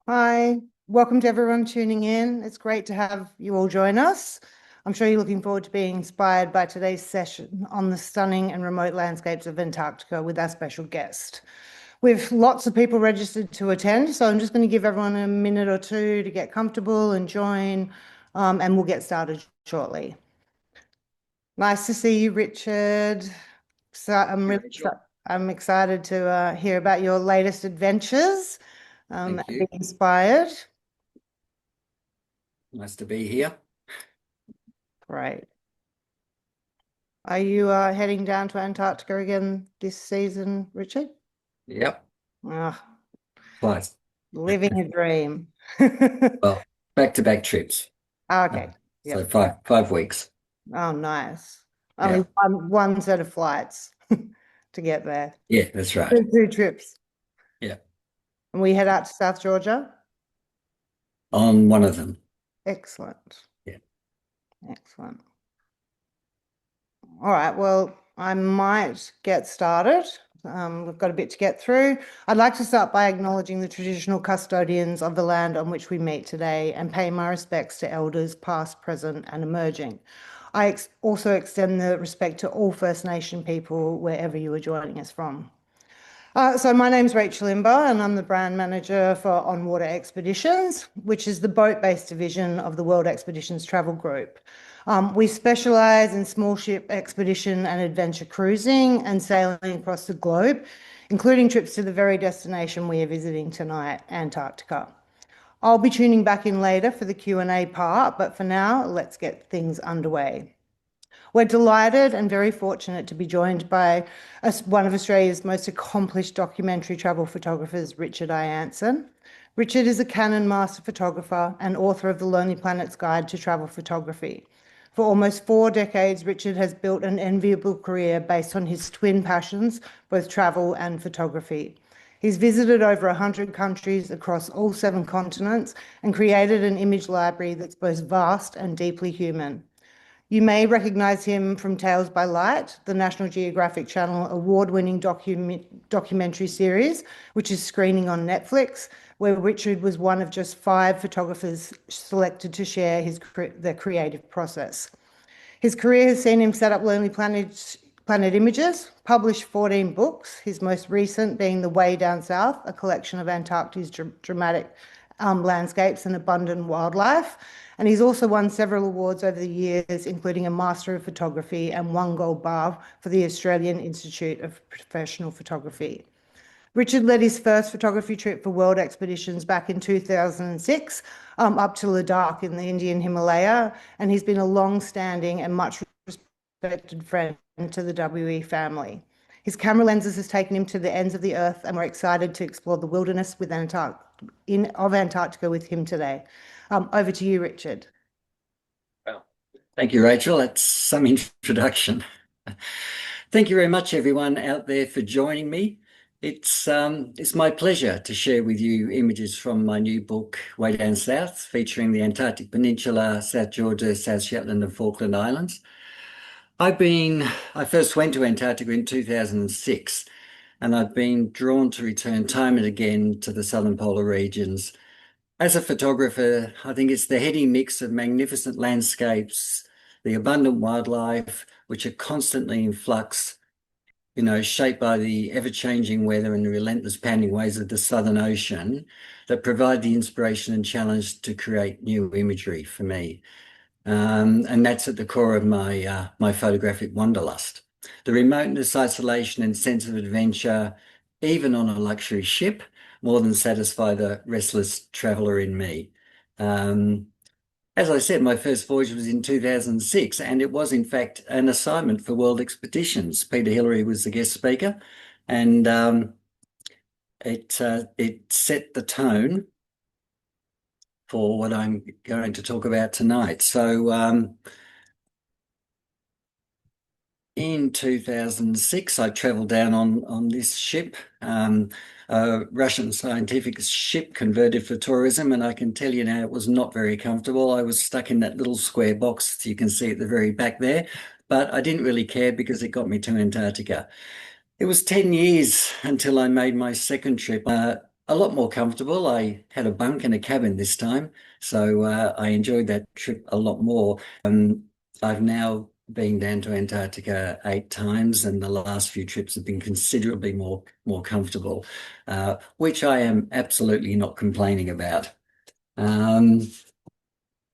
Hi, welcome to everyone tuning in. It's great to have you all join us. I'm sure you're looking forward to being inspired by today's session on the stunning and remote landscapes of Antarctica with our special guest. We've lots of people registered to attend, so I'm just going to give everyone a minute or two to get comfortable and join, and we'll get started shortly. Nice to see you, Richard. So Hey, Rachel. I'm excited to hear about your latest adventures, Thank and you. be inspired. Nice to be here. Great. Are you heading down to Antarctica again this season, Richard? Yep, Ah, twice. living a dream. Well, back-to-back trips. Okay. Uh, so Yep. five weeks. Oh, nice. Only Yeah, one set of flights to get there. yeah, that's right. Two trips. Yeah, And we head out to South Georgia. on one of them. Excellent. Yeah. Excellent. All right, well, I might get started. We've got a bit to get through. I'd like to start by acknowledging the traditional custodians of the land on which we meet today and pay my respects to elders past, present, and emerging. Also extend the respect to all First Nation people wherever you are joining us from. So my name's Rachel Imber, and I'm the brand manager for On Water Expeditions, which is the boat-based division of the World Expeditions Travel Group. We specialize in small ship expedition and adventure cruising and sailing across the globe, including trips to the very destination we are visiting tonight, Antarctica. I'll be tuning back in later for the Q&A part, but for now, let's get things underway. We're delighted and very fortunate to be joined by one of Australia's most accomplished documentary travel photographers, Richard I'Anson. Richard is a Canon Master Photographer and author of The Lonely Planet's Guide to Travel Photography. For almost 4 decades, Richard has built an enviable career based on his twin passions, both travel and photography. He's visited over 100 countries across all 7 continents and created an image library that's both vast and deeply human. You may recognize him from Tales by Light, the National Geographic Channel award-winning documentary series, which is screening on Netflix, where Richard was one of just 5 photographers selected to share their creative process. His career has seen him set up Lonely Planet Images, published 14 books, his most recent being The Way Down South, a collection of Antarctica's dramatic landscapes and abundant wildlife. And he's also won several awards over the years, including a Master of Photography and 1 gold bar for the Australian Institute of Professional Photography. Richard led his first photography trip for World Expeditions back in 2006, up to Ladakh in the Indian Himalaya, and he's been a long-standing and much respected friend to the WE family. His camera lenses has taken him to the ends of the earth, and we're excited to explore the wilderness of Antarctica with him today. Over to you, Richard. Well, thank you, Rachel. That's some introduction. Thank you very much, everyone out there, for joining me. It's my pleasure to share with you images from my new book, Way Down South, featuring the Antarctic Peninsula, South Georgia, South Shetland, and Falkland Islands. I first went to Antarctica in 2006, and I've been drawn to return time and again to the southern polar regions. As a photographer, I think it's the heady mix of magnificent landscapes, the abundant wildlife, which are constantly in flux, shaped by the ever-changing weather and the relentless pounding waves of the Southern Ocean, that provide the inspiration and challenge to create new imagery for me. And that's at the core of my photographic wanderlust. The remoteness, isolation, and sense of adventure, even on a luxury ship, more than satisfy the restless traveller in me. Um, as I said, my first voyage was in 2006, and it was in fact an assignment for World Expeditions. Peter Hillary was the guest speaker, and it set the tone for what I'm going to talk about tonight. So in 2006, I travelled down on this ship, a Russian scientific ship converted for tourism, and I can tell you now it was not very comfortable. I was stuck in that little square box you can see at the very back there, but I didn't really care because it got me to Antarctica. It was 10 years until I made my second trip. a lot more comfortable. I had a bunk in a cabin this time, so I enjoyed that trip a lot more. I've now been down to Antarctica 8 times, and the last few trips have been considerably more comfortable, which I am absolutely not complaining about. Um,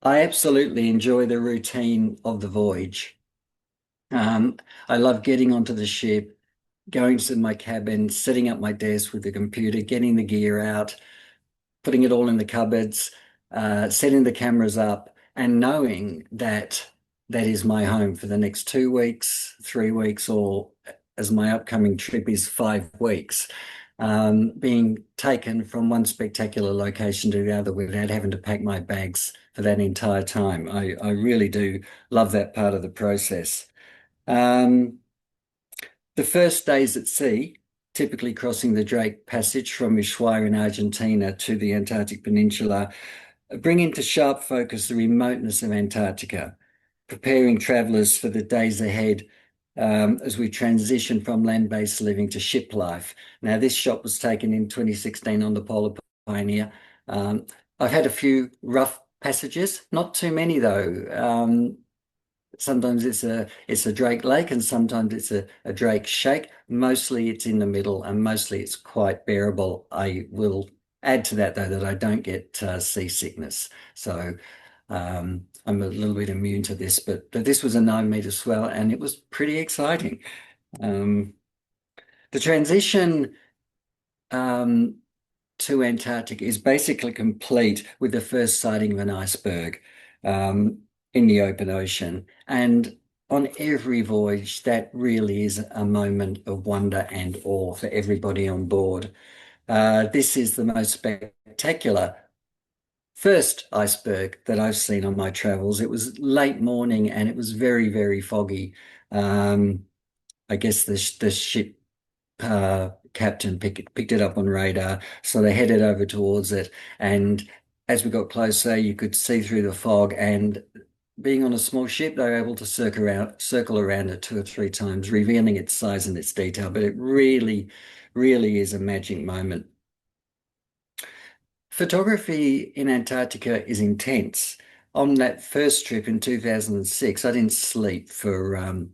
I absolutely enjoy the routine of the voyage. I love getting onto the ship, going to my cabin, setting up my desk with the computer, getting the gear out, putting it all in the cupboards, setting the cameras up, and knowing that that is my home for the next 2 weeks, 3 weeks, or as my upcoming trip is 5 weeks. Being taken from one spectacular location to the other without having to pack my bags for that entire time. I really do love that part of the process. Um, the first days at sea, typically crossing the Drake Passage from Ushuaia in Argentina to the Antarctic Peninsula, bring into sharp focus the remoteness of Antarctica, preparing travellers for the days ahead as we transition from land-based living to ship life. Now, this shot was taken in 2016 on the Polar Pioneer. I've had a few rough passages, not too many though. Sometimes it's a Drake Lake and sometimes it's a Drake Shake. Mostly it's in the middle and mostly it's quite bearable. I will add to that though that I don't get seasickness. So I'm a little bit immune to this, but this was a 9 meter swell and it was pretty exciting. The transition to Antarctic is basically complete with the first sighting of an iceberg in the open ocean. And on every voyage, that really is a moment of wonder and awe for everybody on board. This is the most spectacular first iceberg that I've seen on my travels. It was late morning and it was very, very foggy. I guess the ship captain picked it up on radar, so they headed over towards it. And as we got closer, you could see through the fog. And being on a small ship, they were able to circle around it 2 or 3 times, revealing its size and its detail. But it really, really is a magic moment. Photography in Antarctica is intense. On that first trip in 2006, I didn't sleep for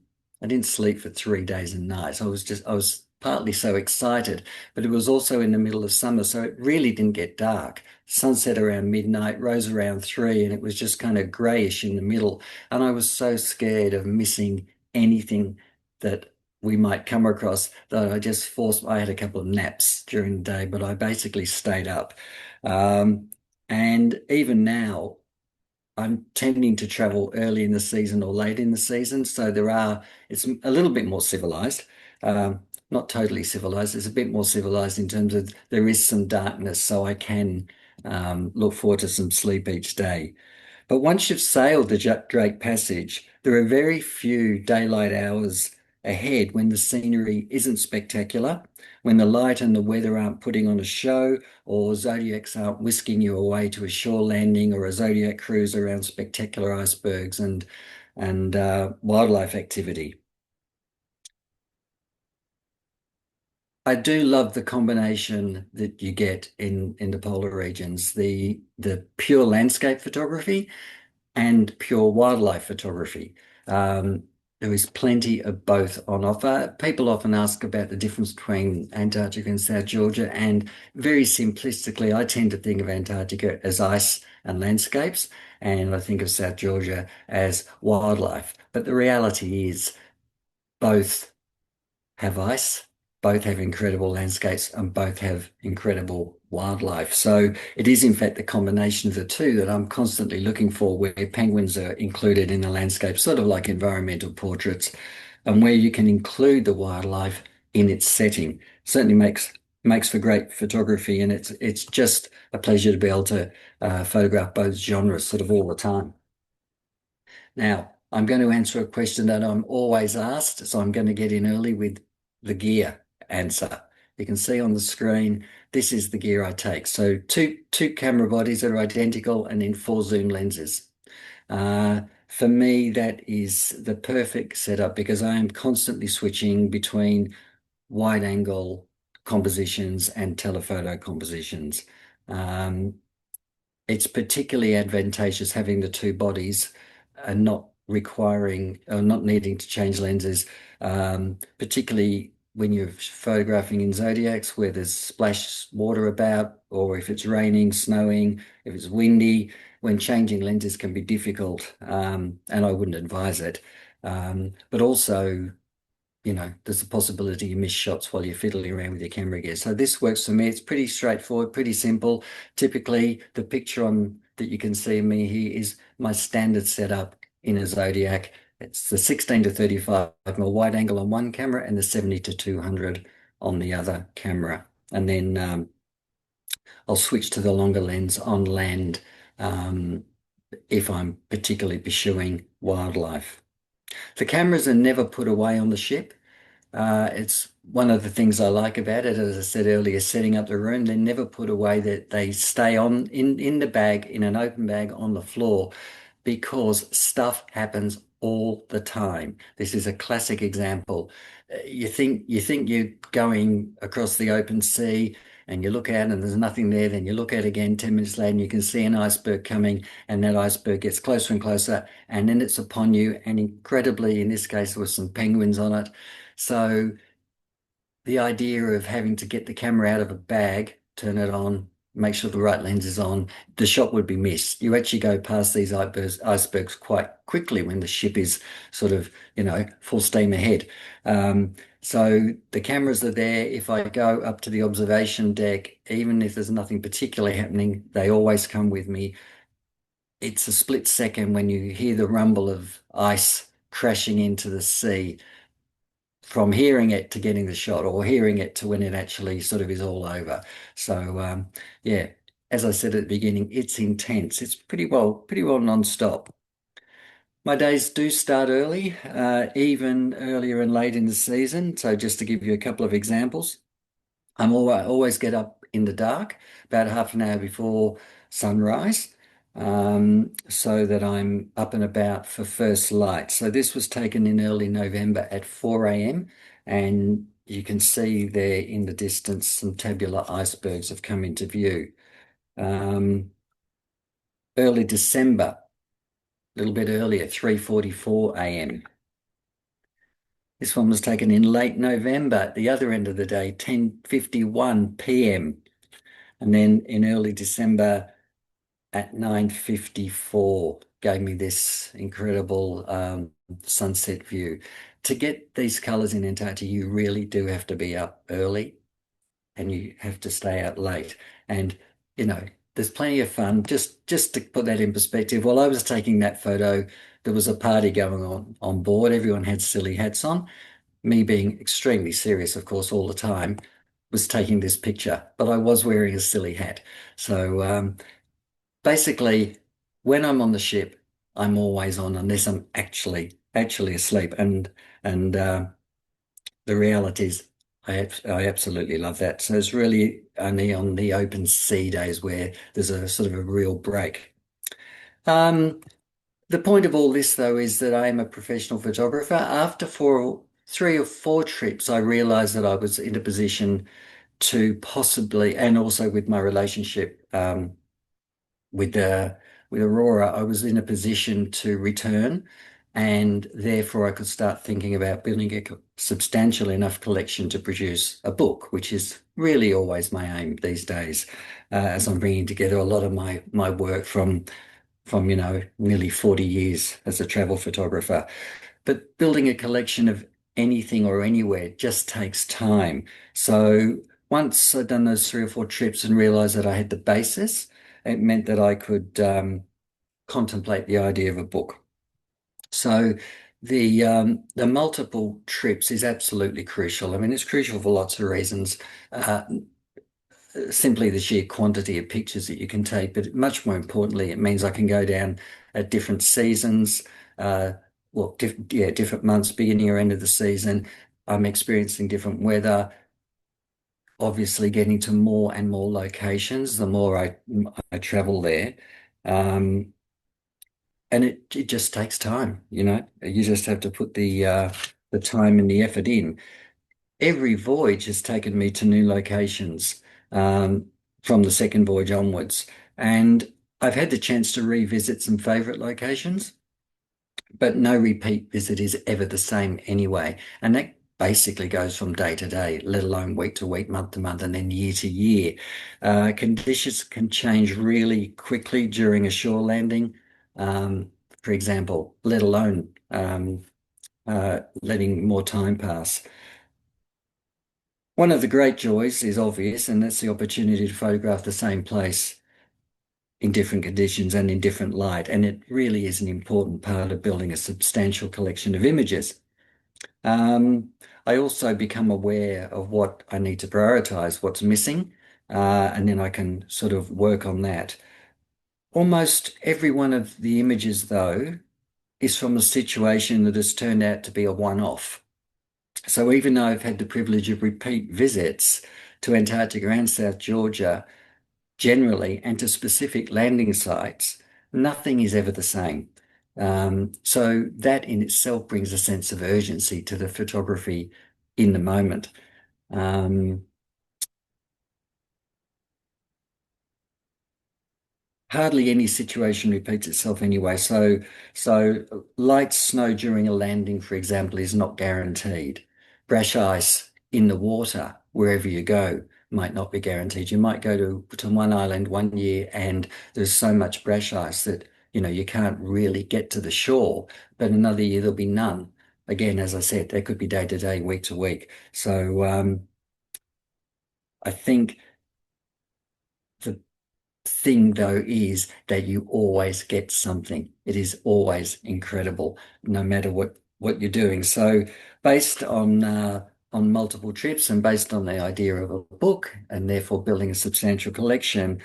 3 days and nights. I was partly so excited, but it was also in the middle of summer, so it really didn't get dark. Sunset around midnight, rose around 3, and it was just kind of grayish in the middle. And I was so scared of missing anything that we might come across that I had a couple of naps during the day, but I basically stayed up. And even now, I'm tending to travel early in the season or late in the season. So it's a little bit more civilized, not totally civilized. It's a bit more civilized in terms of there is some darkness, so I can look forward to some sleep each day. But once you've sailed the Drake Passage, there are very few daylight hours ahead when the scenery isn't spectacular, when the light and the weather aren't putting on a show, or Zodiacs aren't whisking you away to a shore landing or a Zodiac cruise around spectacular icebergs and wildlife activity. I do love the combination that you get in the polar regions, the pure landscape photography and pure wildlife photography. There is plenty of both on offer. People often ask about the difference between Antarctica and South Georgia, and very simplistically, I tend to think of Antarctica as ice and landscapes, and I think of South Georgia as wildlife. But the reality is both have ice, both have incredible landscapes, and both have incredible wildlife. So it is, in fact, the combination of the two that I'm constantly looking for, where penguins are included in the landscape, sort of like environmental portraits, and where you can include the wildlife in its setting. Certainly makes for great photography, and it's just a pleasure to be able to photograph both genres sort of all the time. Now, I'm going to answer a question that I'm always asked, so I'm going to get in early with the gear answer. You can see on the screen, this is the gear I take. So two camera bodies that are identical and in 4 zoom lenses. For me, that is the perfect setup because I am constantly switching between wide angle compositions and telephoto compositions. It's particularly advantageous having the two bodies and not requiring or not needing to change lenses, particularly when you're photographing in Zodiacs where there's splash water about, or if it's raining, snowing, if it's windy, when changing lenses can be difficult, and I wouldn't advise it. But also, there's a possibility you miss shots while you're fiddling around with your camera gear. So this works for me. It's pretty straightforward, pretty simple. Typically, the picture that you can see of me here is my standard setup in a Zodiac. It's the 16 to 35 mm wide angle on one camera and the 70 to 200 on the other camera. And then I'll switch to the longer lens on land if I'm particularly pursuing wildlife. The cameras are never put away on the ship. It's one of the things I like about it, as I said earlier, setting up the room. They're never put away, that they stay on in the bag, in an open bag on the floor, because stuff happens all the time. This is a classic example. You think you're going across the open sea and you look out and there's nothing there, then you look out again 10 minutes later and you can see an iceberg coming, and that iceberg gets closer and closer, and then it's upon you, and incredibly, in this case, there were some penguins on it. So the idea of having to get the camera out of a bag, turn it on, make sure the right lens is on, the shot would be missed. You actually go past these icebergs quite quickly when the ship is sort of, full steam ahead. So the cameras are there. If I go up to the observation deck, even if there's nothing particularly happening, they always come with me. It's a split second when you hear the rumble of ice crashing into the sea, from hearing it to getting the shot, or hearing it to when it actually sort of is all over. So yeah, as I said at the beginning, it's intense. It's pretty well non-stop. My days do start early, even earlier and late in the season. So just to give you a couple of examples, always get up in the dark, about half an hour before sunrise, so that I'm up and about for first light. So this was taken in early November at 4 a.m. and you can see there in the distance some tabular icebergs have come into view. Early December, a little bit earlier, 3:44 a.m. This one was taken in late November at the other end of the day, 10:51 p.m. And then in early December at 9:54 gave me this incredible sunset view. To get these colors in Antarctica, you really do have to be up early and you have to stay out late. And, there's plenty of fun. Just to put that in perspective, while I was taking that photo, there was a party going on board. Everyone had silly hats on. Me being extremely serious, of course, all the time, was taking this picture, but I was wearing a silly hat. So basically, when I'm on the ship, I'm always on unless I'm actually asleep. And the reality is, I absolutely love that. So it's really only on the open sea days where there's a sort of a real break. The point of all this, though, is that I am a professional photographer. After 3 or 4 trips, I realized that I was in a position to possibly, and also with my relationship with Aurora, I was in a position to return, and therefore I could start thinking about building a substantial enough collection to produce a book, which is really always my aim these days, as I'm bringing together a lot of my work from nearly 40 years as a travel photographer. But building a collection of anything or anywhere just takes time. So once I'd done those 3 or 4 trips and realized that I had the basis, it meant that I could contemplate the idea of a book. So the multiple trips is absolutely crucial. I mean, it's crucial for lots of reasons. Simply the sheer quantity of pictures that you can take, but much more importantly, it means I can go down at different seasons, different months, beginning or end of the season. I'm experiencing different weather, obviously getting to more and more locations the more I travel there. And it just takes time, you just have to put the time and the effort in. every voyage has taken me to new locations um, from the second voyage onwards. And I've had the chance to revisit some favourite locations, but no repeat visit is ever the same anyway. And that basically goes from day to day, let alone week to week, month to month, and then year to year. Conditions can change really quickly during a shore landing, um, for example, let alone letting more time pass. One of the great joys is obvious, and that's the opportunity to photograph the same place in different conditions and in different light. And it really is an important part of building a substantial collection of images. Um, I also become aware of what I need to prioritize, what's missing, and then I can sort of work on that. Almost every one of the images, though, is from a situation that has turned out to be a one-off. So even though I've had the privilege of repeat visits to Antarctica and South Georgia, generally, and to specific landing sites, nothing is ever the same. So that in itself brings a sense of urgency to the photography in the moment. Um, Hardly any situation repeats itself anyway. So light snow during a landing, for example, is not guaranteed. Brash ice in the water, wherever you go, might not be guaranteed. You might go to one island one year and there's so much brash ice that, you can't really get to the shore, but another year there'll be none. Again, as I said, that could be day to day, week to week. So I think the thing though is that you always get something. It is always incredible, no matter what you're doing. So based on multiple trips and based on the idea of a book and therefore building a substantial collection,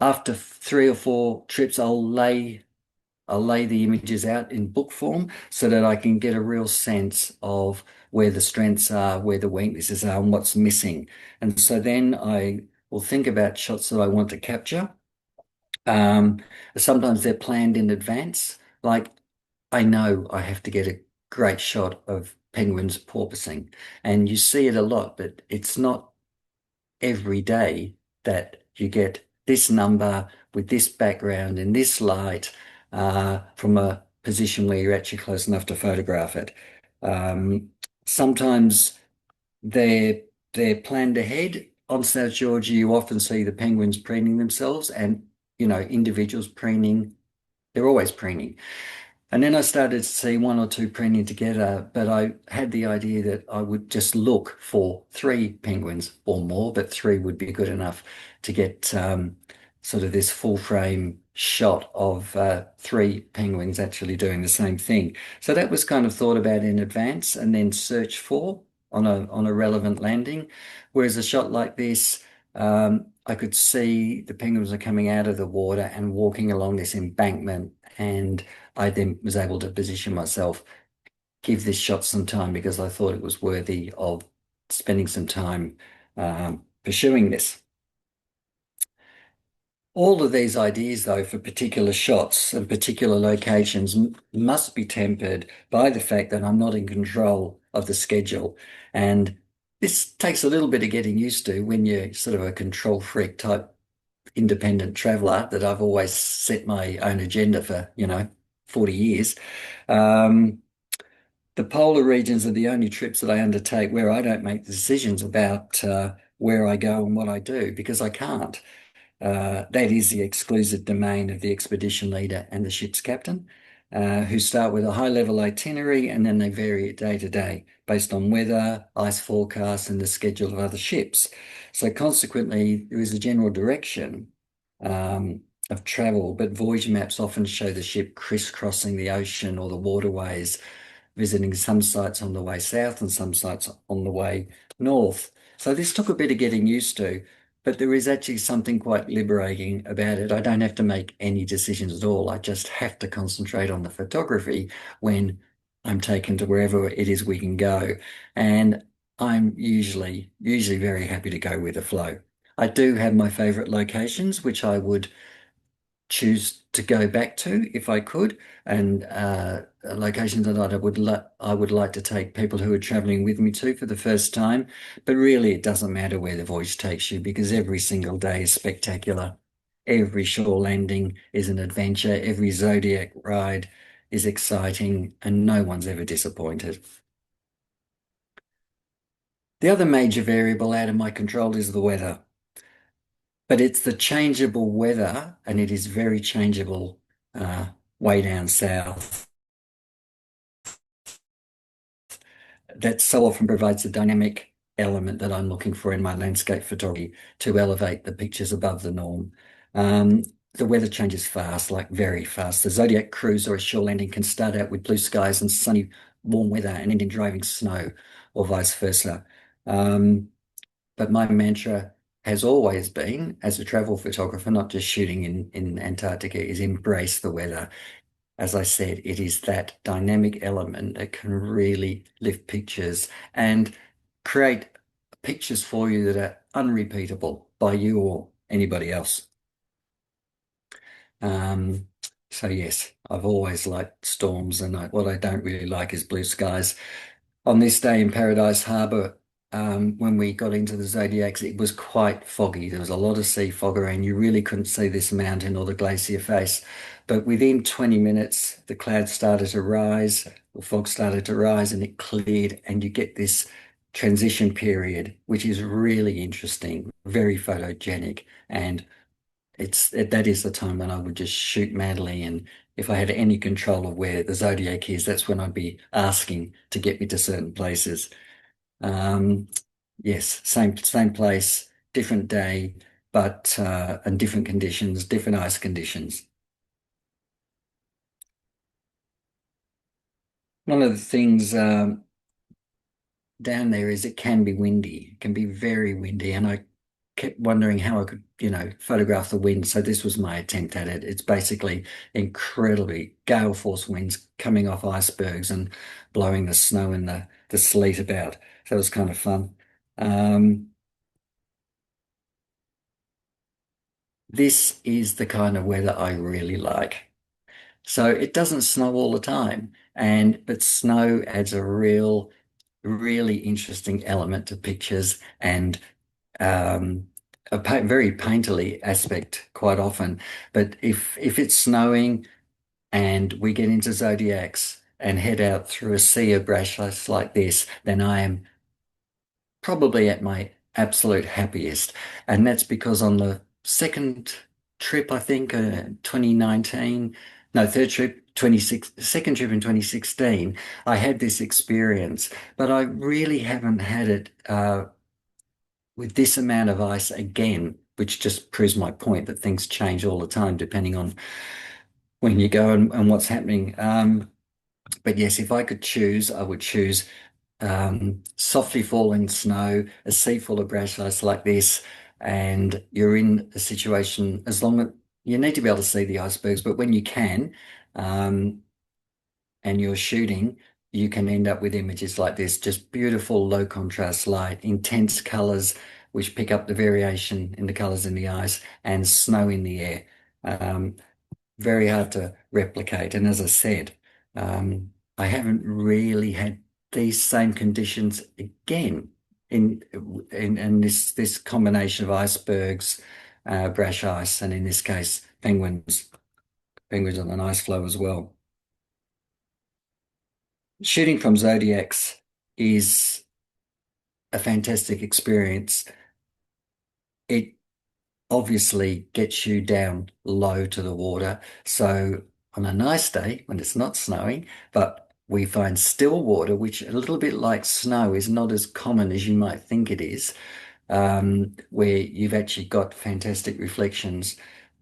after 3 or 4 trips, I'll lay the images out in book form so that I can get a real sense of where the strengths are, where the weaknesses are, and what's missing. And so then I will think about shots that I want to capture. Um, Sometimes they're planned in advance. Like I know I have to get a great shot of penguins porpoising, and you see it a lot, but it's not every day that you get this number with this background in this light from a position where you're actually close enough to photograph it. Um, Sometimes they're they're planned ahead. On South Georgia, you often see the penguins preening themselves, and individuals preening. They're always preening. And then I started to see one or two preening together, but I had the idea that I would just look for 3 penguins or more, but 3 would be good enough to get sort of this full frame shot of 3 penguins actually doing the same thing. So that was kind of thought about in advance and then searched for on a relevant landing. Whereas a shot like this, I could see the penguins are coming out of the water and walking along this embankment, and I then was able to position myself, give this shot some time because I thought it was worthy of spending some time pursuing this. All of these ideas, though, for particular shots and particular locations must be tempered by the fact that I'm not in control of the schedule. And this takes a little bit of getting used to when you're sort of a control freak type independent traveler, that I've always set my own agenda for, 40 years. Um, the polar regions are the only trips that I undertake where I don't make the decisions about where I go and what I do because I can't. That is the exclusive domain of the expedition leader and the ship's captain, who start with a high-level itinerary and then they vary it day to day based on weather, ice forecasts, and the schedule of other ships. So consequently, there is a general direction um, of travel, but voyage maps often show the ship crisscrossing the ocean or the waterways, visiting some sites on the way south and some sites on the way north. So this took a bit of getting used to, but there is actually something quite liberating about it. I don't have to make any decisions at all. I just have to concentrate on the photography when I'm taken to wherever it is we can go. And I'm usually very happy to go with the flow. I do have my favorite locations, which I would choose to go back to if I could, and locations that I would like to take people who are traveling with me to for the first time. But really, it doesn't matter where the voyage takes you because every single day is spectacular. Every shore landing is an adventure. Every Zodiac ride is exciting, and no one's ever disappointed. The other major variable out of my control is the weather. But it's the changeable weather, and it is very changeable way down south, that so often provides the dynamic element that I'm looking for in my landscape photography to elevate the pictures above the norm. The weather changes fast, like very fast. The Zodiac cruise or a shore landing can start out with blue skies and sunny, warm weather and end in driving snow, or vice versa. But my mantra has always been, as a travel photographer, not just shooting in Antarctica, is embrace the weather. As I said, it is that dynamic element that can really lift pictures and create pictures for you that are unrepeatable by you or anybody else. So yes, I've always liked storms, and what I don't really like is blue skies. On this day in Paradise Harbour, when we got into the Zodiacs, it was quite foggy. There was a lot of sea fog around. You really couldn't see this mountain or the glacier face. But within 20 minutes, the clouds started to rise, the fog started to rise, and it cleared, and you get this transition period, which is really interesting, very photogenic, and that is the time when I would just shoot madly. And if I had any control of where the Zodiac is, that's when I'd be asking to get me to certain places. Um, yes, same place, different day, but and different conditions, different ice conditions. One of the things down there is it can be windy. It can be very windy, and I kept wondering how I could, photograph the wind. So this was my attempt at it. It's basically incredibly gale force winds coming off icebergs and blowing the snow and the sleet about. So it was kind of fun. Um, this is the kind of weather I really like. So it doesn't snow all the time, but snow adds a really interesting element to pictures, and um, very painterly aspect quite often. But if it's snowing and we get into Zodiacs and head out through a sea of brushless like this, then I am probably at my absolute happiest. And that's because on the second trip, I think, 2019, no, third trip, 26, second trip in 2016, I had this experience, but I really haven't had it with this amount of ice again, which just proves my point that things change all the time depending on when you go and what's happening. But yes, if I could choose, I would choose softly falling snow, a sea full of brash ice like this, and you're in a situation, as long as you need to be able to see the icebergs, but when you can, um, and you're shooting, you can end up with images like this, just beautiful low contrast light, intense colors, which pick up the variation in the colors in the ice, and snow in the air. Um, Very hard to replicate. And as I said, I haven't really had these same conditions again in this combination of icebergs, brash ice, and in this case, penguins on an ice floe as well. Shooting from Zodiacs is a fantastic experience. It obviously gets you down low to the water. So on a nice day when it's not snowing, but we find still water, which a little bit like snow is not as common as you might think it is, where you've actually got fantastic reflections.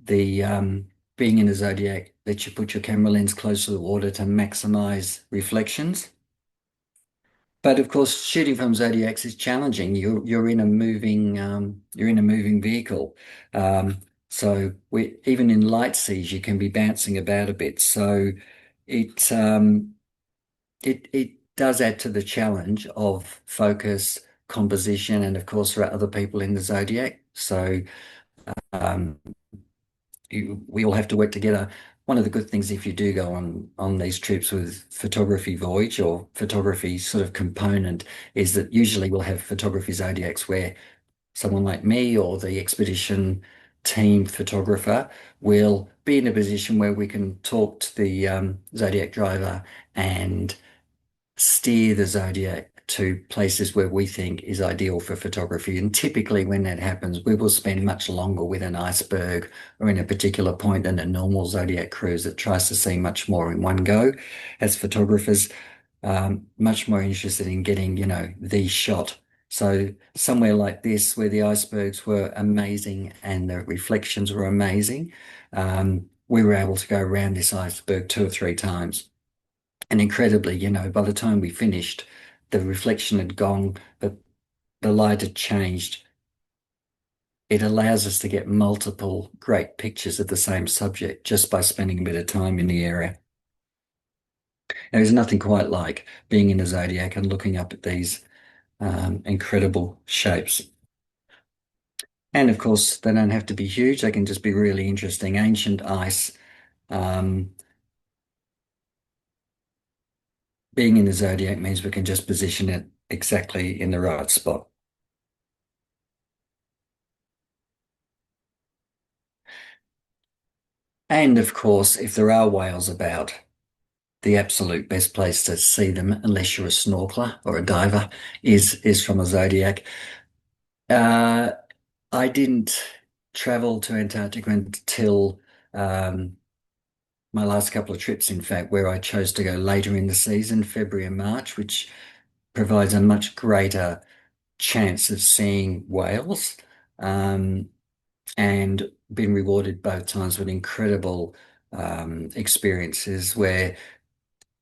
The being in a Zodiac lets you put your camera lens close to the water to maximize reflections. But of course, shooting from Zodiacs is challenging. You're in a moving vehicle. So even in light seas, you can be bouncing about a bit. So it it does add to the challenge of focus, composition, and of course for other people in the Zodiac. So um, we all have to work together. One of the good things if you do go on these trips with photography voyage or photography sort of component is that usually we'll have photography zodiacs where someone like me or the expedition team photographer will be in a position where we can talk to the Zodiac driver and steer the Zodiac to places where we think is ideal for photography. And typically when that happens, we will spend much longer with an iceberg or in a particular point than a normal Zodiac cruise that tries to see much more in one go. As photographers, much more interested in getting, the shot. So somewhere like this, where the icebergs were amazing and the reflections were amazing, we were able to go around this iceberg 2 or 3 times. And incredibly, by the time we finished, the reflection had gone, but the light had changed. It allows us to get multiple great pictures of the same subject just by spending a bit of time in the area. There's nothing quite like being in a Zodiac and looking up at these incredible shapes. And of course, they don't have to be huge. They can just be really interesting. Ancient ice. Being in the Zodiac means we can just position it exactly in the right spot. And of course, if there are whales about, the absolute best place to see them, unless you're a snorkeler or a diver, is from a Zodiac. Uh, I didn't travel to Antarctica until my last couple of trips, in fact, where I chose to go later in the season, February and March, which provides a much greater chance of seeing whales, and been rewarded both times with incredible experiences where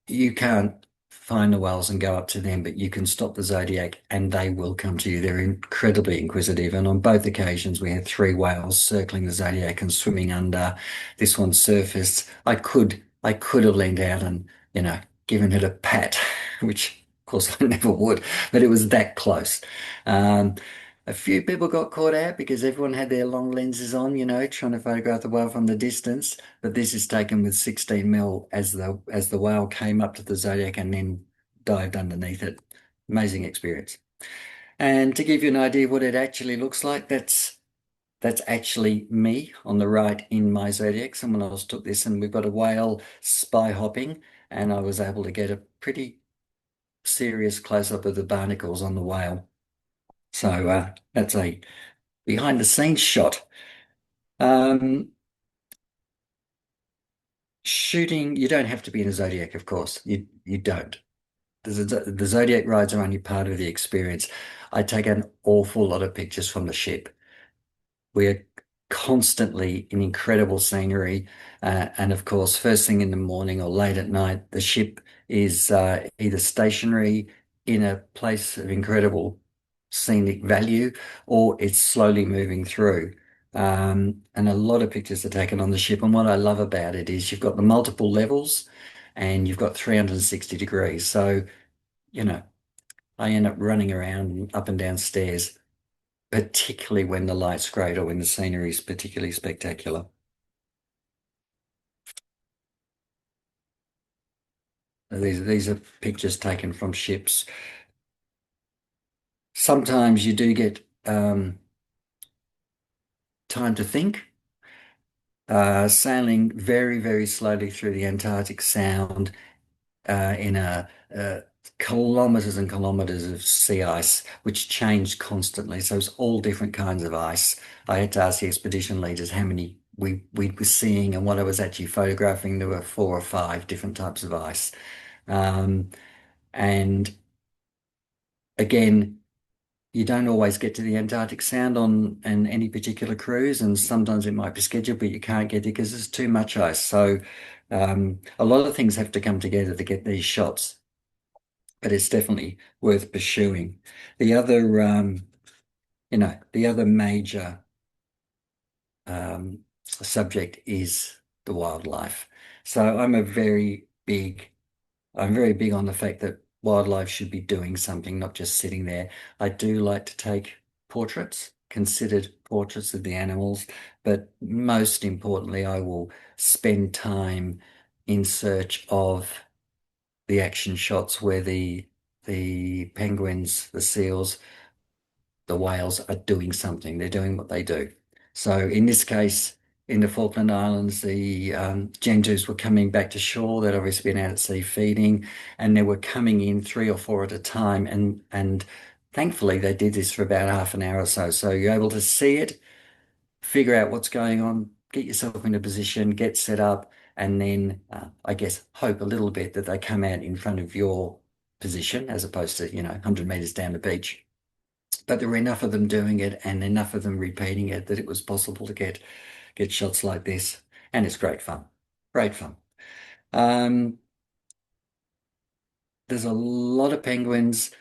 you can't find the whales and go up to them, but you can stop the Zodiac and they will come to you. They're incredibly inquisitive. And on both occasions, we had 3 whales circling the Zodiac and swimming under. This one surfaced. I could have leaned out and, given it a pat, which of course I never would, but it was that close. A few people got caught out because everyone had their long lenses on, trying to photograph the whale from the distance. But this is taken with 16mm as the whale came up to the Zodiac and then dived underneath it. Amazing experience. And to give you an idea of what it actually looks like, that's actually me on the right in my Zodiac. Someone else took this, and we've got a whale spy hopping, and I was able to get a pretty serious close-up of the barnacles on the whale. So that's a behind the scenes shot. Shooting, you don't have to be in a Zodiac, of course. You don't. The Zodiac rides are only part of the experience. I take an awful lot of pictures from the ship. We're constantly in incredible scenery. And of course, first thing in the morning or late at night, the ship is either stationary in a place of incredible scenic value, or it's slowly moving through. And a lot of pictures are taken on the ship. And what I love about it is you've got the multiple levels and you've got 360 degrees. So, I end up running around up and down stairs, particularly when the light's great or when the scenery is particularly spectacular. These are pictures taken from ships. Sometimes you do get time to think. Sailing very, very slowly through the Antarctic Sound in kilometers and kilometers of sea ice, which changed constantly. So it's all different kinds of ice. I had to ask the expedition leaders how many we were seeing and what I was actually photographing. There were 4 or 5 different types of ice. And again, you don't always get to the Antarctic Sound on any particular cruise, and sometimes it might be scheduled, but you can't get there because there's too much ice. So a lot of things have to come together to get these shots, but it's definitely worth pursuing. The other, the other major subject is the wildlife. So I'm very big on the fact that wildlife should be doing something, not just sitting there. I do like to take portraits. considered portraits of the animals, but most importantly, I will spend time in search of the action shots where the penguins, the seals, the whales are doing something. They're doing what they do. So in this case, in the Falkland Islands, the gentoos were coming back to shore. They'd obviously been out at sea feeding, and they were coming in 3 or 4 at a time. And thankfully, they did this for about half an hour or so. So you're able to see it, figure out what's going on, get yourself in a position, get set up, and then I guess hope a little bit that they come out in front of your position as opposed to, 100 meters down the beach. But there were enough of them doing it and enough of them repeating it that it was possible to get shots like this. And it's great fun. Great fun. There's a lot of penguins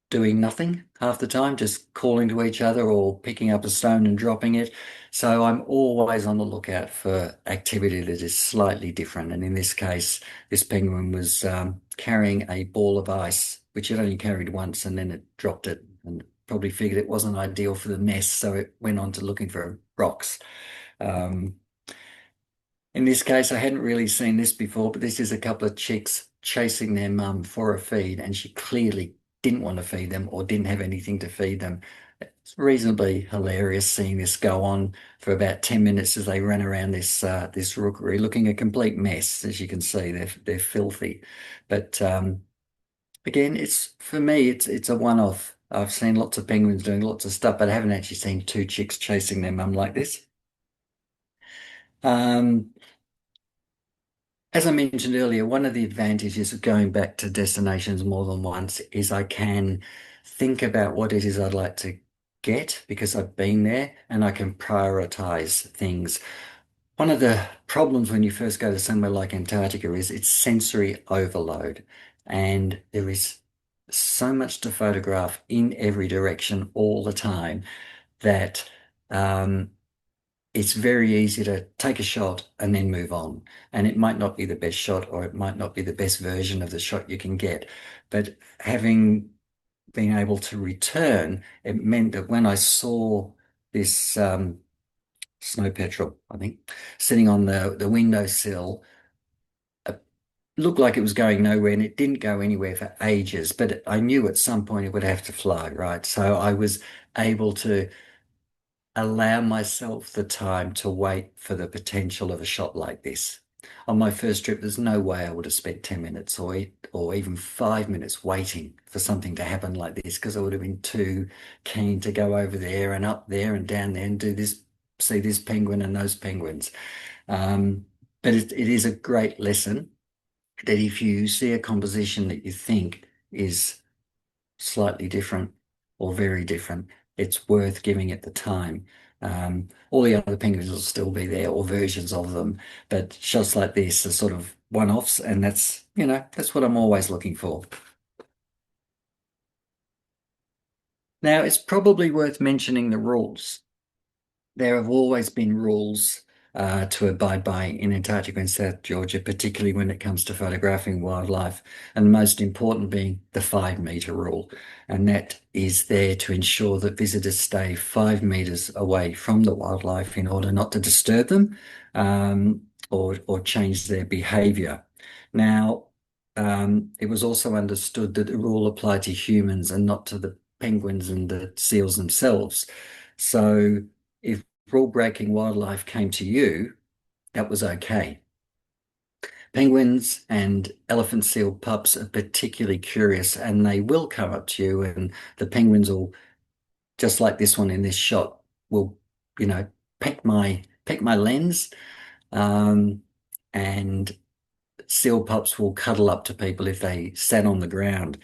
doing nothing half the time, just calling to each other or picking up a stone and dropping it. So I'm always on the lookout for activity that is slightly different. And in this case, this penguin was carrying a ball of ice, which it only carried once, and then it dropped it and probably figured it wasn't ideal for the nest. So it went on to looking for rocks. In this case, I hadn't really seen this before, but this is a couple of chicks chasing their mum for a feed, and she clearly didn't want to feed them or didn't have anything to feed them. It's reasonably hilarious seeing this go on for about 10 minutes as they run around this rookery, looking a complete mess. As you can see, they're filthy. But again, for me, it's a one-off. I've seen lots of penguins doing lots of stuff, but I haven't actually seen 2 chicks chasing their mum like this. As I mentioned earlier, one of the advantages of going back to destinations more than once is I can think about what it is I'd like to get because I've been there, and I can prioritize things. One of the problems when you first go to somewhere like Antarctica is it's sensory overload, and there is so much to photograph in every direction all the time that it's very easy to take a shot and then move on. And it might not be the best shot, or it might not be the best version of the shot you can get. But having been able to return, it meant that when I saw this snow petrel, I think, sitting on the windowsill, it looked like it was going nowhere, and it didn't go anywhere for ages. But I knew at some point it would have to fly, right? So I was able to allow myself the time to wait for the potential of a shot like this. On my first trip, there's no way I would have spent 10 minutes or even 5 minutes waiting for something to happen like this, because I would have been too keen to go over there and up there and down there and do this, see this penguin and those penguins. But it is a great lesson that if you see a composition that you think is slightly different or very different, it's worth giving it the time. All the other penguins will still be there, or versions of them, but shots like this are sort of one-offs, and that's what I'm always looking for. Now, it's probably worth mentioning the rules. There have always been rules to abide by in Antarctica and South Georgia, particularly when it comes to photographing wildlife, and the most important being the 5-meter rule. And that is there to ensure that visitors stay 5 meters away from the wildlife in order not to disturb them or change their behavior. Now, it was also understood that the rule applied to humans and not to the penguins and the seals themselves. So if rule-breaking wildlife came to you, that was okay. Penguins and elephant seal pups are particularly curious, and they will come up to you, and the penguins will, just like this one in this shot, will, peck my lens, and seal pups will cuddle up to people if they sat on the ground.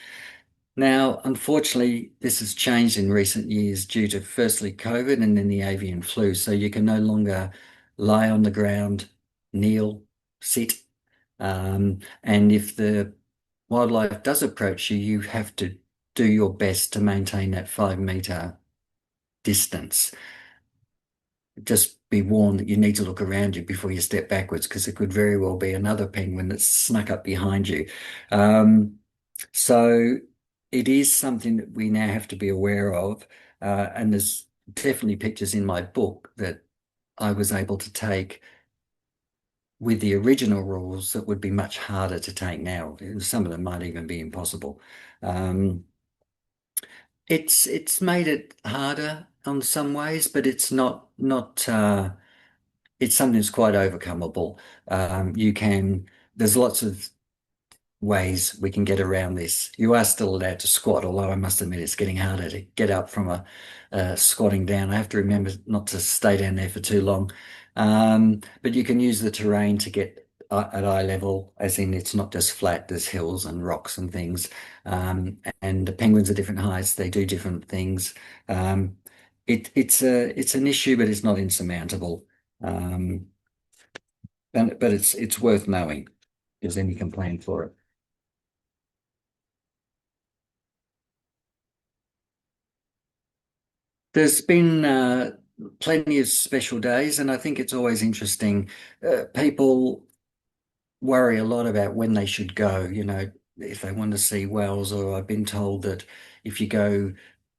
Now, unfortunately, this has changed in recent years due to firstly COVID and then the avian flu. So you can no longer lie on the ground, kneel, sit. And if the wildlife does approach you, you have to do your best to maintain that 5-meter distance. Just be warned that you need to look around you before you step backwards, because it could very well be another penguin that's snuck up behind you. So it is something that we now have to be aware of, and there's definitely pictures in my book that I was able to take with the original rules that would be much harder to take now. Some of them might even be impossible. Um, it's made it harder on some ways, but it's not it's something that's quite overcomable. You can there's lots of ways we can get around this. You are still allowed to squat, although I must admit it's getting harder to get up from squatting down. I have to remember not to stay down there for too long. But you can use the terrain to get at eye level, as in it's not just flat, there's hills and rocks and things. And the penguins are different heights, they do different things. It's an issue, but it's not insurmountable. Um, but it's worth knowing because then you can plan for it. There's been plenty of special days, and I think it's always interesting. People worry a lot about when they should go, if they want to see whales, or I've been told that if you go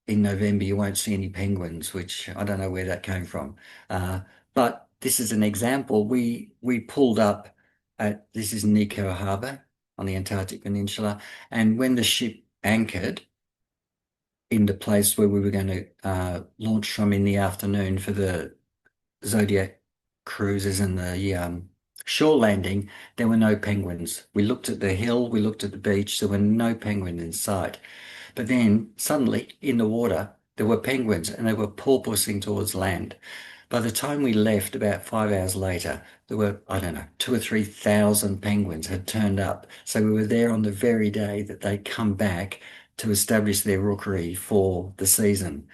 in November, you won't see any penguins, which I don't know where that came from. But this is an example. We pulled up at this is Nico Harbour on the Antarctic Peninsula, and when the ship anchored in the place where we were going to launch from in the afternoon for the Zodiac cruises and the shore landing, there were no penguins. We looked at the hill, we looked at the beach, there were no penguins in sight. But then suddenly in the water, there were penguins and they were porpoising towards land. By the time we left, about 5 hours later, there were, I don't know, 2 or 3 thousand penguins had turned up. So we were there on the very day that they'd come back to establish their rookery for the season.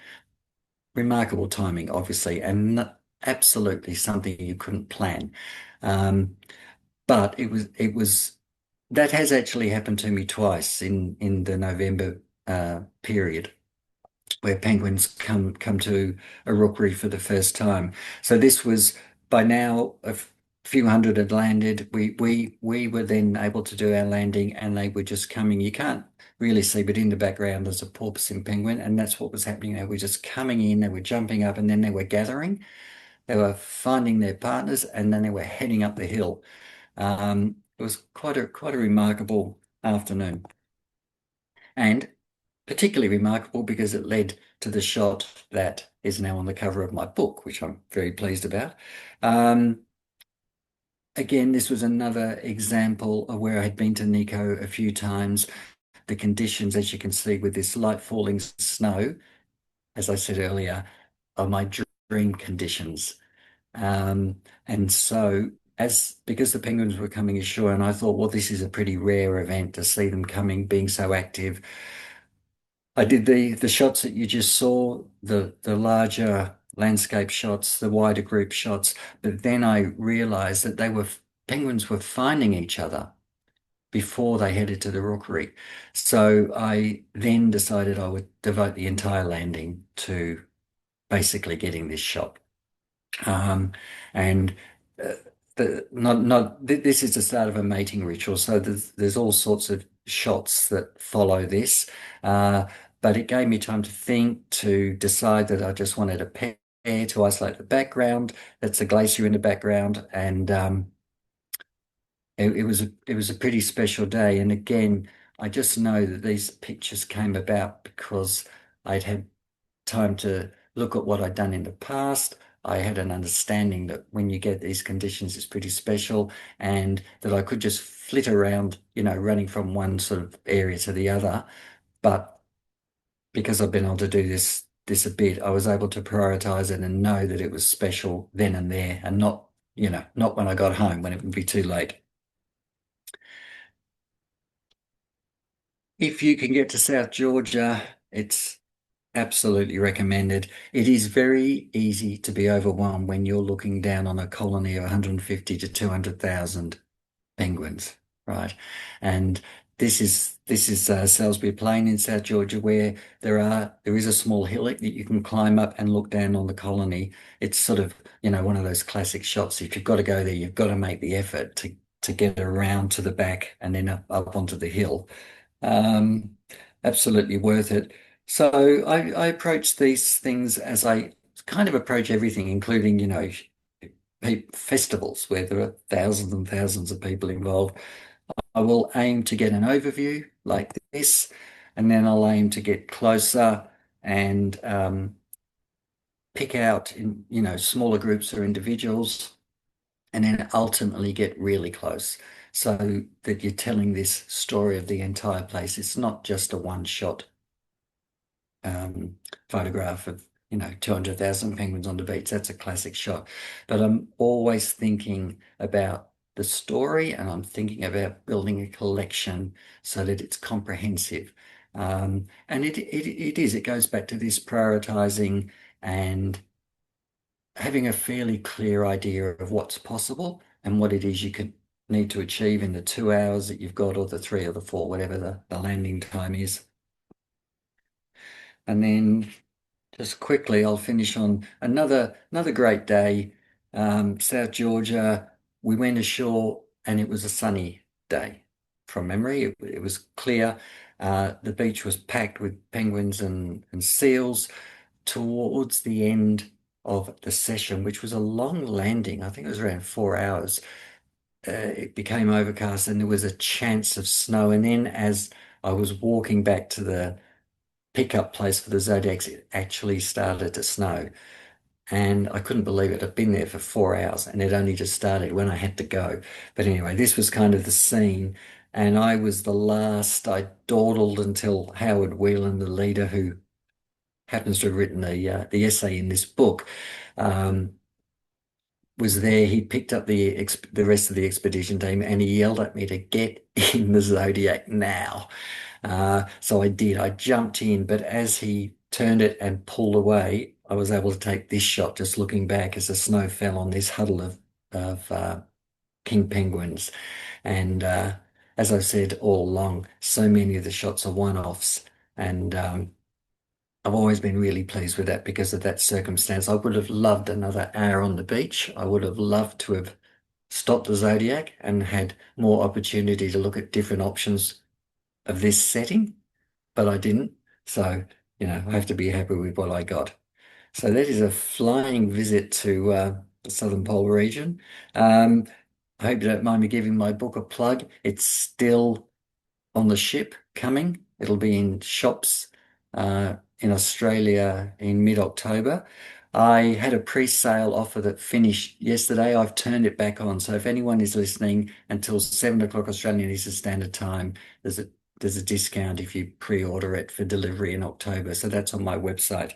Remarkable timing, obviously, and absolutely something you couldn't plan. Um, but it was that has actually happened to me twice in the November period where penguins come to a rookery for the first time. So this was by now few hundred had landed. We were then able to do our landing, and they were just coming. You can't really see, but in the background there's a porpoising penguin, and that's what was happening. They were just coming in, they were jumping up, and then they were gathering. They were finding their partners, and then they were heading up the hill. It was quite a remarkable afternoon, and particularly remarkable because it led to the shot that is now on the cover of my book, which I'm very pleased about. Um, Again, this was another example of where I had been to Nico a few times. The conditions, as you can see, with this light falling snow, as I said earlier, are my dream conditions. And so because the penguins were coming ashore, and I thought, well, this is a pretty rare event to see them coming, being so active. I did the shots that you just saw, the larger landscape shots, the wider group shots, but then I realized that penguins were finding each other before they headed to the rookery. So I then decided I would devote the entire landing to basically getting this shot. Um, and uh, this is the start of a mating ritual. So there's all sorts of shots that follow this. Uh, but it gave me time to think, to decide that I just wanted a pair to isolate the background. That's a glacier in the background, and it was a pretty special day. And again, I just know that these pictures came about because I'd had time to look at what I'd done in the past. I had an understanding that when you get these conditions, it's pretty special, and that I could just flit around, running from one sort of area to the other. But because I've been able to do this a bit, I was able to prioritize it and know that it was special then and there, and not when I got home when it would be too late. If you can get to South Georgia, it's absolutely recommended. It is very easy to be overwhelmed when you're looking down on a colony of 150 to 200,000 penguins, right? And this is Salisbury Plain in South Georgia, where there is a small hillock that you can climb up and look down on the colony. It's sort of, one of those classic shots. If you've got to go there, you've got to make the effort to get around to the back and then up onto the hill. Um, Absolutely worth it. So I approach these things as I kind of approach everything, including, festivals where there are thousands and thousands of people involved. I will aim to get an overview like this, and then I'll aim to get closer and pick out in, smaller groups or individuals, and then ultimately get really close so that you're telling this story of the entire place. It's not just a one-shot photograph of 200,000 penguins on the beach. That's a classic shot. But I'm always thinking about the story, and I'm thinking about building a collection so that it's comprehensive. And it goes back to this prioritizing and having a fairly clear idea of what's possible and what it is you could need to achieve in the 2 hours that you've got, or the 3 or the 4, whatever the landing time is. And then just quickly, I'll finish on another great day. South Georgia, we went ashore and it was a sunny day from memory. It was clear. The beach was packed with penguins and seals. Towards the end of the session, which was a long landing, I think it was around 4 hours, it became overcast and there was a chance of snow. And then as I was walking back to the pickup place for the Zodiacs, it actually started to snow. And I couldn't believe it. I'd been there for 4 hours and it only just started when I had to go. But anyway, this was kind of the scene. And I was the last. I dawdled until Howard Whelan, the leader who happens to have written the essay in this book, was there. He picked up the rest of the expedition team and he yelled at me to get in the Zodiac now. So I did. I jumped in, but as he turned it and pulled away, I was able to take this shot just looking back as the snow fell on this huddle of king penguins. And as I've said all along, so many of the shots are one-offs, and I've always been really pleased with that because of that circumstance. I would have loved another hour on the beach. I would have loved to have stopped the Zodiac and had more opportunity to look at different options of this setting, but I didn't. So, I have to be happy with what I got. So that is a flying visit to the Southern Pole region. I hope you don't mind me giving my book a plug. It's still on the ship coming. It'll be in shops in Australia in mid-October. I had a pre-sale offer that finished yesterday. I've turned it back on. So if anyone is listening until 7 o'clock Australian Eastern Standard Time, there's a discount if you pre-order it for delivery in October. So that's on my website.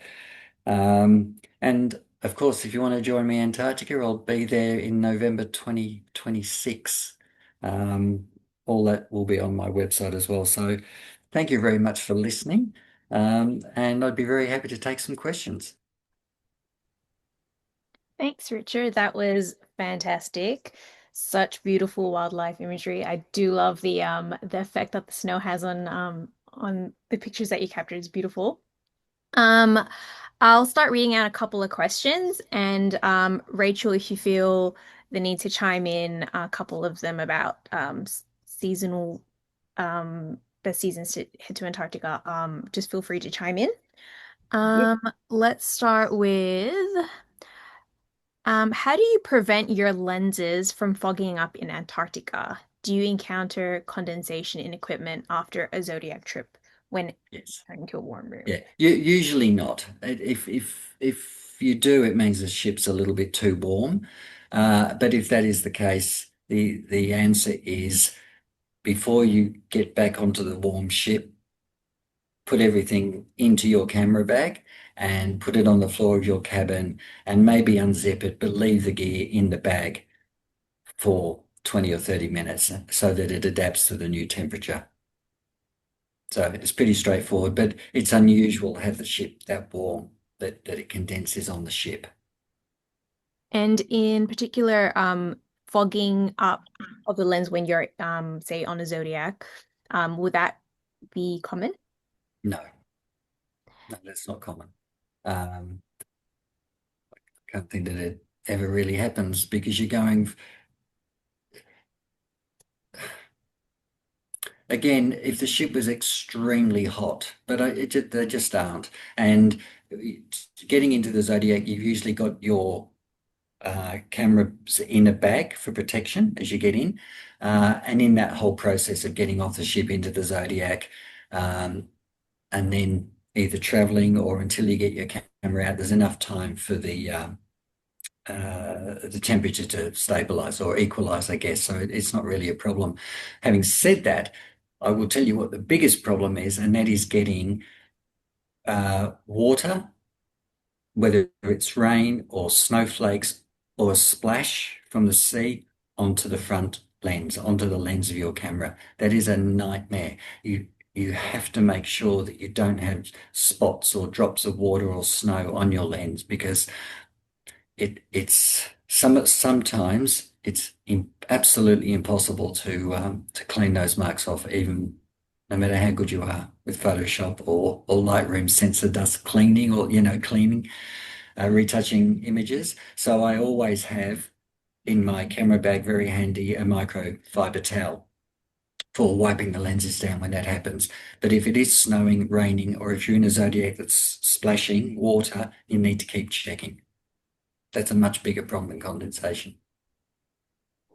And of course, if you want to join me in Antarctica, I'll be there in November 2026. All that will be on my website as well. So thank you very much for listening. And I'd be very happy to take some questions. Thanks, Richard. That was fantastic. Such beautiful wildlife imagery. I do love the effect that the snow has on the pictures that you captured. It's beautiful. Um, I'll start reading out a couple of questions, and Rachel, if you feel the need to chime in, a couple of them about seasonal best seasons to head to Antarctica, just feel free to chime in. Let's start with how do you prevent your lenses from fogging up in Antarctica? Do you encounter condensation in equipment after a Zodiac trip when Yes. heading to a warm room? Yeah. Usually not. If you do, it means the ship's a little bit too warm. But if that is the case, the answer is before you get back onto the warm ship, put everything into your camera bag and put it on the floor of your cabin and maybe unzip it, but leave the gear in the bag for 20 or 30 minutes so that it adapts to the new temperature. So it's pretty straightforward, but it's unusual to have the ship that warm that it condenses on the ship. And in particular, fogging up of the lens when you're, say, on a Zodiac, would that be common? No, that's not common. I can't think that it ever really happens because you're going. Again, if the ship was extremely hot, but they just aren't. And getting into the Zodiac, you've usually got your cameras in a bag for protection as you get in. And in that whole process of getting off the ship into the Zodiac, and then either traveling or until you get your camera out, there's enough time for the temperature to stabilize or equalize, I guess. So it's not really a problem. Having said that, I will tell you what the biggest problem is, and that is getting water, whether it's rain or snowflakes or a splash from the sea onto the front lens, onto the lens of your camera. That is a nightmare. You have to make sure that you don't have spots or drops of water or snow on your lens, because sometimes it's absolutely impossible to clean those marks off, even no matter how good you are with Photoshop or Lightroom sensor dust cleaning, or cleaning, retouching images. So I always have in my camera bag very handy a microfiber towel for wiping the lenses down when that happens. But if it is snowing, raining, or if you're in a Zodiac that's splashing water, you need to keep checking. That's a much bigger problem than condensation.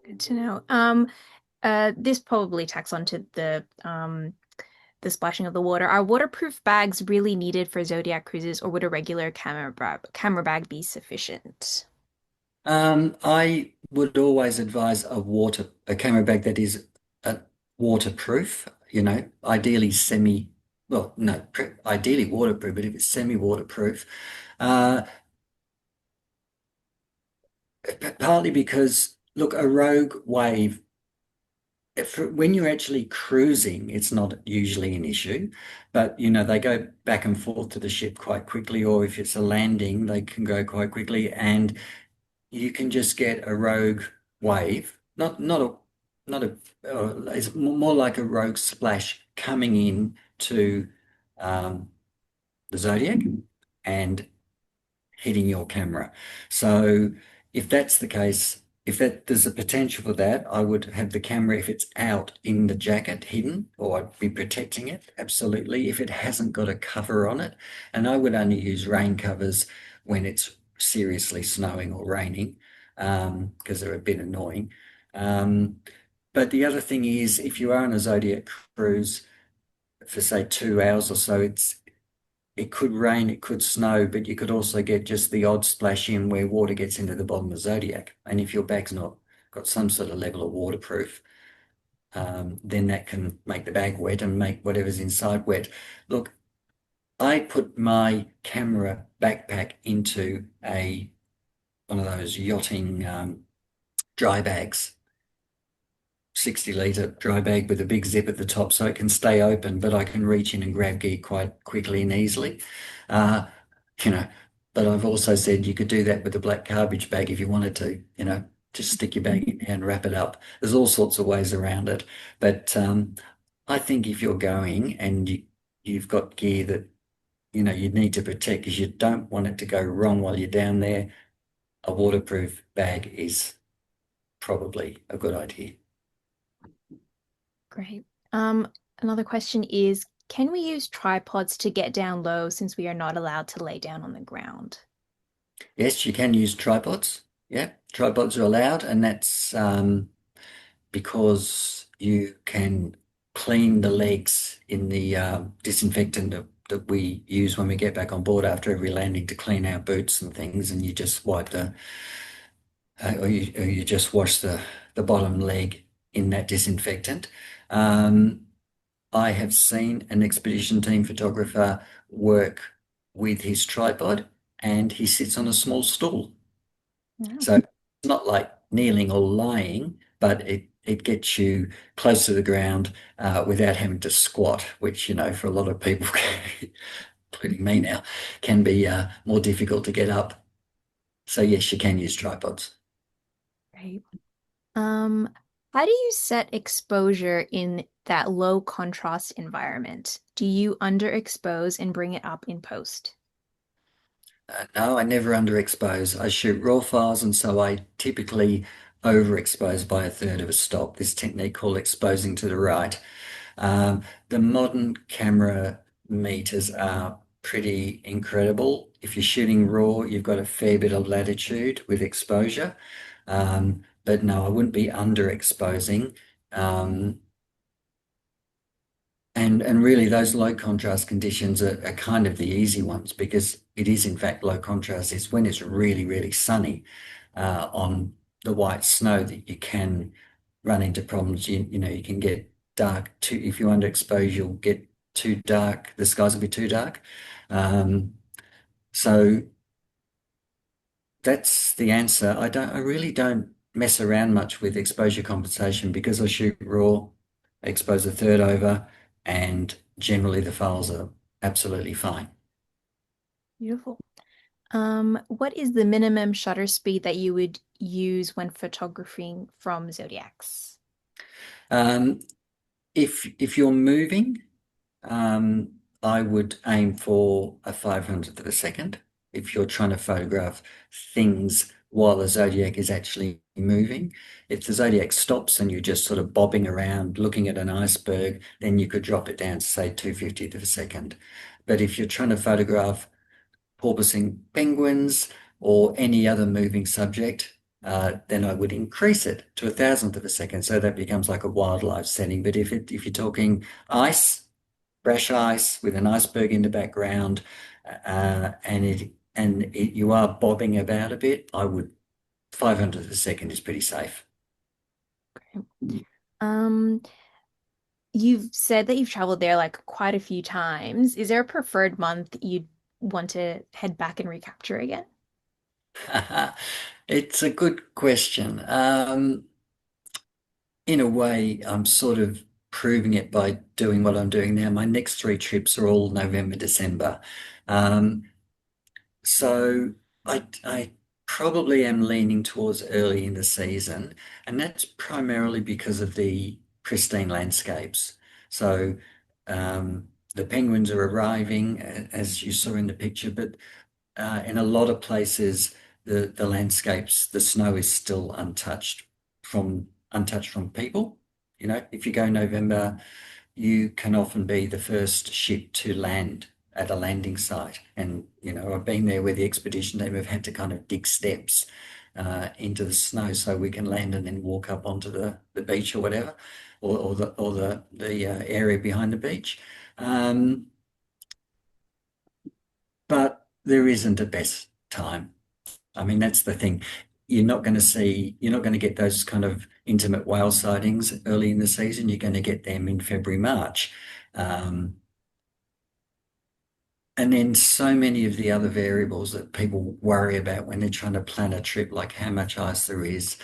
Good to know. This probably tacks onto the splashing of the water. Are waterproof bags really needed for Zodiac cruises, or would a regular camera bag be sufficient? I would always advise a camera bag that is waterproof, ideally ideally waterproof, but if it's semi-waterproof, uh, partly because, look, a rogue wave, when you're actually cruising, it's not usually an issue, but they go back and forth to the ship quite quickly, or if it's a landing, they can go quite quickly, and you can just get a rogue wave, it's more like a rogue splash coming in to the Zodiac and hitting your camera. So if that's the case, if there's a potential for that, I would have the camera, if it's out in the jacket hidden, or I'd be protecting it, absolutely, if it hasn't got a cover on it. And I would only use rain covers when it's seriously snowing or raining, because they're a bit annoying. But the other thing is, if you are on a Zodiac cruise for say 2 hours or so, it could rain, it could snow, but you could also get just the odd splash in where water gets into the bottom of Zodiac. And if your bag's not got some sort of level of waterproof, then that can make the bag wet and make whatever's inside wet. Look, I put my camera backpack into one of those yachting dry bags, 60-litre dry bag with a big zip at the top, so it can stay open, but I can reach in and grab gear quite quickly and easily. But I've also said you could do that with a black garbage bag if you wanted to, just stick your bag in there and wrap it up. There's all sorts of ways around it. But I think if you're going and you've got gear that, you need to protect, because you don't want it to go wrong while you're down there, a waterproof bag is probably a good idea. Great. Another question is, can we use tripods to get down low, since we are not allowed to lay down on the ground? Yes, you can use tripods. Yeah, tripods are allowed, and that's because you can clean the legs in the disinfectant that we use when we get back on board after every landing to clean our boots and things, and you just wipe or you just wash the bottom leg in that disinfectant. I have seen an expedition team photographer work with his tripod, and he sits on a small stool. Wow. So it's not like kneeling or lying, but it gets you close to the ground without having to squat, which, for a lot of people, including me now, can be more difficult to get up. So yes, you can use tripods. Great. How do you set exposure in that low contrast environment? Do you underexpose and bring it up in post? No, I never underexpose. I shoot raw files, and so I typically overexpose by a third of a stop. This technique called exposing to the right. The modern camera meters are pretty incredible. if you're shooting raw, you've got a fair bit of latitude with exposure. But no, I wouldn't be underexposing. And really those low contrast conditions are kind of the easy ones, because it is in fact low contrast is when it's really, really sunny on the white snow that you can run into problems. You know, you can get dark too. If you underexpose, you'll get too dark. The skies will be too dark. So that's the answer. I really don't mess around much with exposure compensation because I shoot raw, expose a third over, and generally the files are absolutely fine. Beautiful. What is the minimum shutter speed that you would use when photographing from Zodiacs? Um, if you're moving, um, I would aim for a 500th of a second. If you're trying to photograph things while the Zodiac is actually moving. If the Zodiac stops and you're just sort of bobbing around looking at an iceberg, then you could drop it down to say 250th of a second. But if you're trying to photograph porpoising penguins or any other moving subject, then I would increase it to 1,000th of a second. So that becomes like a wildlife setting. But if you're talking ice, brash ice with an iceberg in the background, you are bobbing about a bit, I would 500th of a second is pretty safe. Um, you've said that you've traveled there like quite a few times. Is there a preferred month you'd want to head back and recapture again? It's a good question. In a way, I'm sort of proving it by doing what I'm doing now. My next three trips are all November, December. Um, so I probably am leaning towards early in the season, and that's primarily because of the pristine landscapes. So the penguins are arriving, as you saw in the picture, but in a lot of places, the landscapes, the snow is still untouched from people. You know, if you go November, you can often be the first ship to land at a landing site. And, you know, I've been there where the expedition team have had to kind of dig steps into the snow so we can land and then walk up onto the beach or whatever, or the area behind the beach. But there isn't a best time. I mean, that's the thing. You're not going to get those kind of intimate whale sightings early in the season. You're going to get them in February, March. And then so many of the other variables that people worry about when they're trying to plan a trip, like how much ice there is,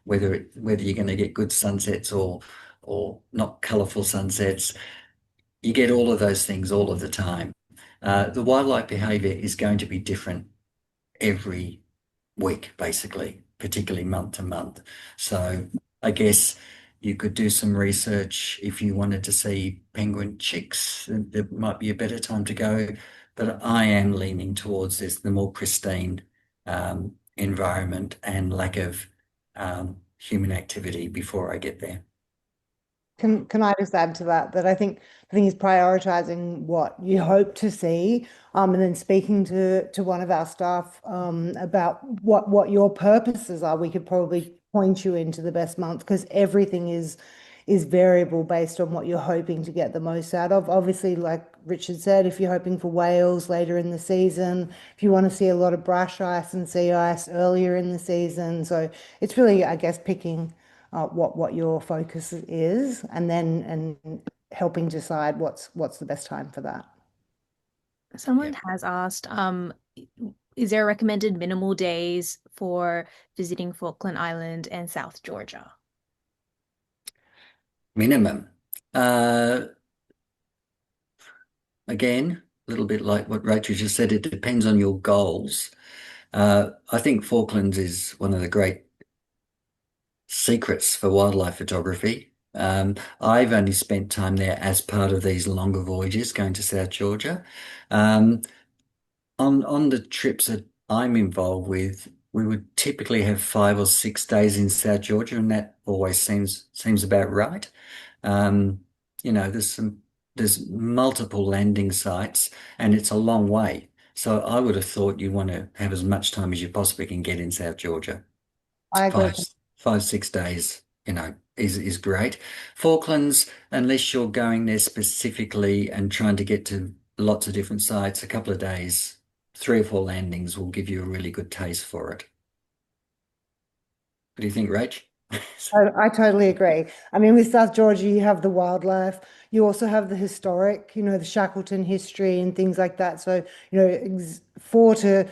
whether you're going to get good sunsets or not colourful sunsets. You get all of those things all of the time. The wildlife behaviour is going to be different every week, basically, particularly month to month. So I guess you could do some research if you wanted to see penguin chicks. There might be a better time to go, but I am leaning towards the more pristine environment and lack of human activity before I get there. Can I just add to that I think the thing is prioritizing what you hope to see, and then speaking to one of our staff about what your purposes are. We could probably point you into the best month because everything is variable based on what you're hoping to get the most out of. Obviously, like Richard said, if you're hoping for whales later in the season, if you want to see a lot of brash ice and sea ice earlier in the season. So it's really, I guess, picking what your focus is, and then helping decide what's the best time for that. Someone Yeah. has asked, is there recommended minimal days for visiting Falkland Island and South Georgia? Minimum. Again, a little bit like what Rachel just said, it depends on your goals. I think Falklands is one of the great secrets for wildlife photography. I've only spent time there as part of these longer voyages going to South Georgia. Um, on the trips that I'm involved with, we would typically have 5 or 6 days in South Georgia, and that always seems about right. You know, there's multiple landing sites, and it's a long way. So I would have thought you want to have as much time as you possibly can get in South Georgia. I agree. Five, 5, 6 days, is great. Falklands, unless you're going there specifically and trying to get to lots of different sites, a couple of days, 3 or 4 landings will give you a really good taste for it. What do you think, Rach? I totally agree. I mean, with South Georgia, you have the wildlife. You also have the historic, the Shackleton history and things like that. So, 4 to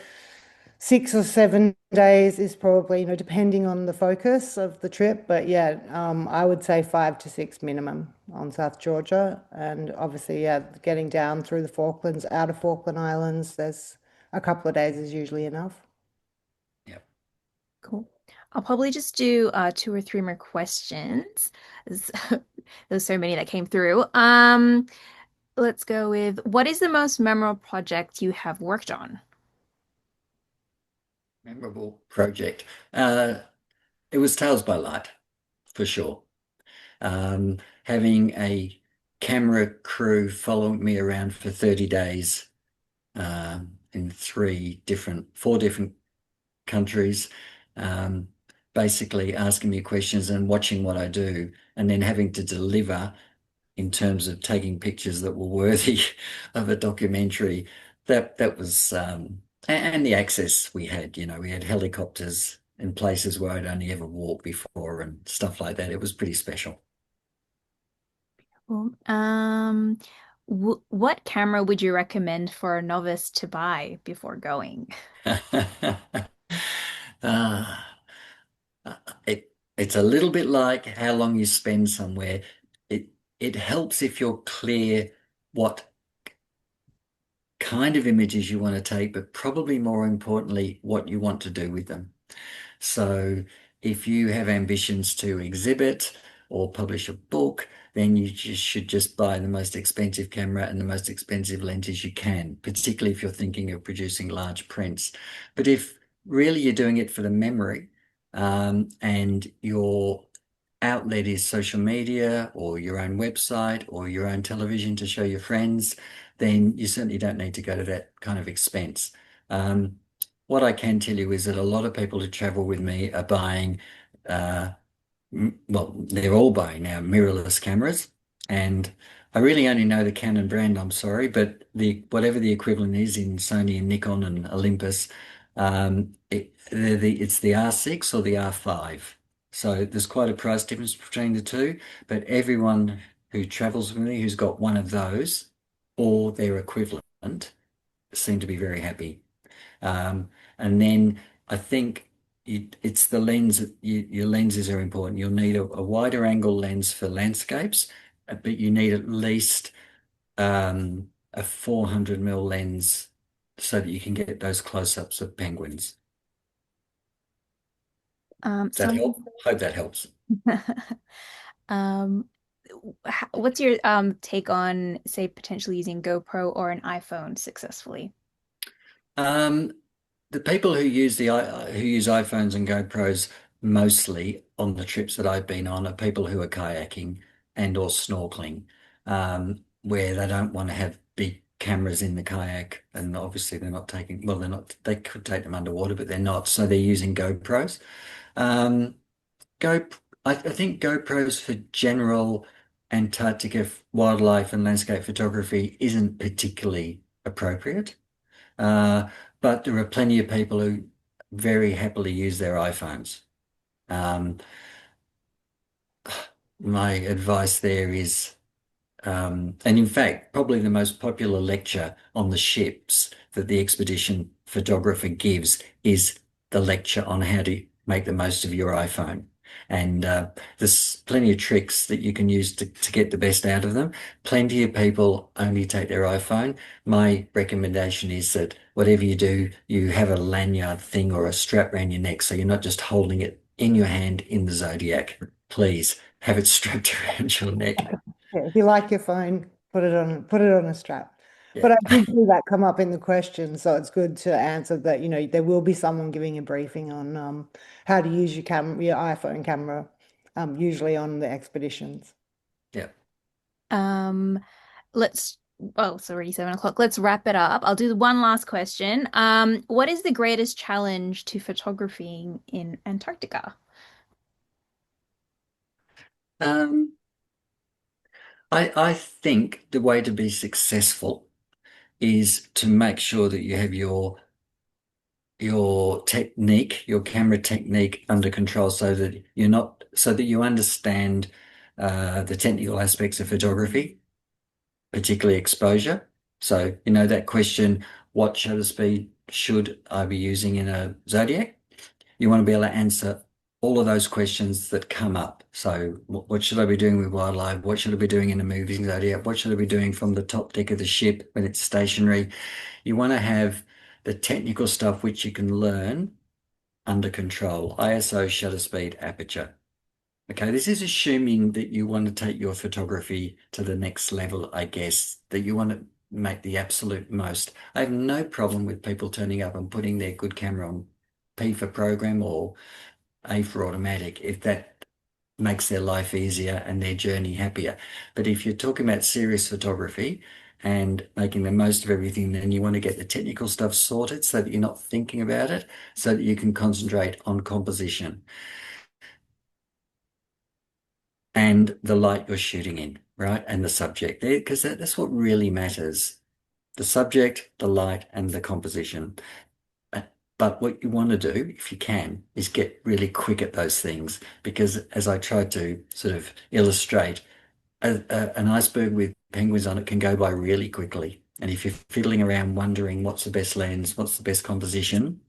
6 or 7 days is probably, depending on the focus of the trip. But yeah, I would say 5 to 6 minimum on South Georgia. And obviously, yeah, getting down through the Falklands, out of Falkland Islands, there's a couple of days is usually enough. Yep. Cool. I'll probably just do 2 or 3 more questions. There's there's so many that came through. Let's go with what is the most memorable project you have worked on? Memorable project. It was Tales by Light, for sure. Having a camera crew following me around for 30 days in 4 different countries, basically asking me questions and watching what I do, and then having to deliver in terms of taking pictures that were worthy of a documentary. That was and the access we had, we had helicopters in places where I'd only ever walked before and stuff like that. It was pretty special. Cool. W what camera would you recommend for a novice to buy before going? Uh, it's a little bit like how long you spend somewhere. It helps if you're clear what kind of images you want to take, but probably more importantly, what you want to do with them. So if you have ambitions to exhibit or publish a book, then you should just buy the most expensive camera and the most expensive lenses you can, particularly if you're thinking of producing large prints. But if really you're doing it for the memory, and your outlet is social media or your own website or your own television to show your friends, then you certainly don't need to go to that kind of expense. What I can tell you is that a lot of people who travel with me are buying, uh, well, they're all buying now mirrorless cameras. And I really only know the Canon brand, I'm sorry, but whatever the equivalent is in Sony and Nikon and Olympus, it's the R6 or the R5. So there's quite a price difference between the two, but everyone who travels with me who's got one of those or their equivalent seem to be very happy. And then I think it's the lens. Your lenses are important. You'll need a wider angle lens for landscapes, but you need at least a 400 mm lens so that you can get those close-ups of penguins. Does that Some help? Hope that helps. um what's your take on say potentially using GoPro or an iPhone successfully? Um, the people who use who use iPhones and GoPros mostly on the trips that I've been on are people who are kayaking and or snorkeling, where they don't want to have big cameras in the kayak, and obviously they're not taking, well, they're not, they could take them underwater, but they're not, so they're using GoPros. Um, Go, I think GoPros for general Antarctica wildlife and landscape photography isn't particularly appropriate. Uh, but there are plenty of people who very happily use their iPhones. Um, my advice there is, and in fact, probably the most popular lecture on the ships that the expedition photographer gives is the lecture on how to make the most of your iPhone. And there's plenty of tricks that you can use to get the best out of them. Plenty of people only take their iPhone. My recommendation is that whatever you do, you have a lanyard thing or a strap around your neck so you're not just holding it in your hand in the Zodiac. Please have it strapped around your neck. Yeah, if you like your phone, put it on a strap. Yeah. But I did see that come up in the question, so it's good to answer that, there will be someone giving a briefing on how to use your iPhone camera, usually on the expeditions. Yeah. Um let's Oh, it's already 7 o'clock. Let's wrap it up. I'll do one last question. What is the greatest challenge to photographing in Antarctica? Um, I think the way to be successful is to make sure that you have your technique, your camera technique under control so that you're not, so that you understand the technical aspects of photography, particularly exposure. So, that question, what shutter speed should I be using in a Zodiac? You want to be able to answer all of those questions that come up. So what should I be doing with wildlife? What should I be doing in a moving Zodiac? What should I be doing from the top deck of the ship when it's stationary? You want to have the technical stuff which you can learn under control. ISO, shutter speed, aperture. Okay, this is assuming that you want to take your photography to the next level, I guess, that you want to make the absolute most. I have no problem with people turning up and putting their good camera on P for program or A for automatic if that makes their life easier and their journey happier. But if you're talking about serious photography and making the most of everything, then you want to get the technical stuff sorted so that you're not thinking about it, so that you can concentrate on composition and the light you're shooting in, right? And the subject there, because that's what really matters. The subject, the light, and the composition. But what you want to do, if you can, is get really quick at those things, because as I tried to sort of illustrate, an iceberg with penguins on it can go by really quickly. And if you're fiddling around wondering what's the best lens, what's the best composition,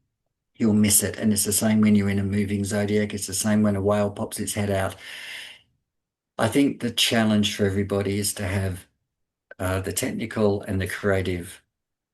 you'll miss it. And it's the same when you're in a moving Zodiac. It's the same when a whale pops its head out. I think the challenge for everybody is to have the technical and the creative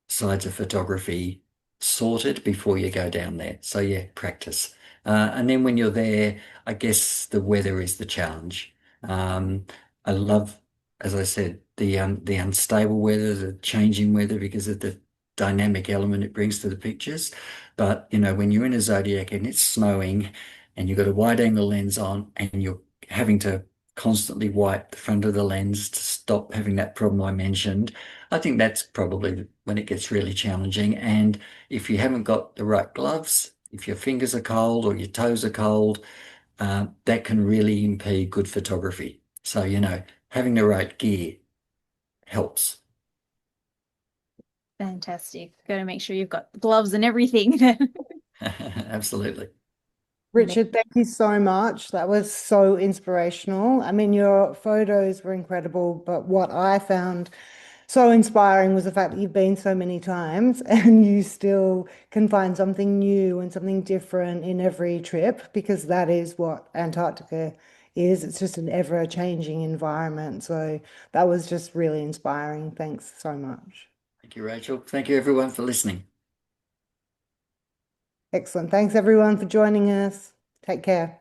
sides of photography sorted before you go down there. So yeah, practice. And then when you're there, I guess the weather is the challenge. I love, as I said, the unstable weather, the changing weather because of the dynamic element it brings to the pictures. But when you're in a Zodiac and it's snowing and you've got a wide angle lens on and you're having to constantly wipe the front of the lens to stop having that problem I mentioned, I think that's probably when it gets really challenging. And if you haven't got the right gloves, if your fingers are cold or your toes are cold, that can really impede good photography. So, having the right gear helps. Fantastic. Got to make sure you've got gloves and everything then. Absolutely. Richard, thank you so much. That was so inspirational. I mean, your photos were incredible, but what I found so inspiring was the fact that you've been so many times and you still can find something new and something different in every trip, because that is what Antarctica is. It's just an ever-changing environment. So that was just really inspiring. Thanks so much. Thank you, Rachel. Thank you, everyone, for listening. Excellent. Thanks, everyone, for joining us. Take care.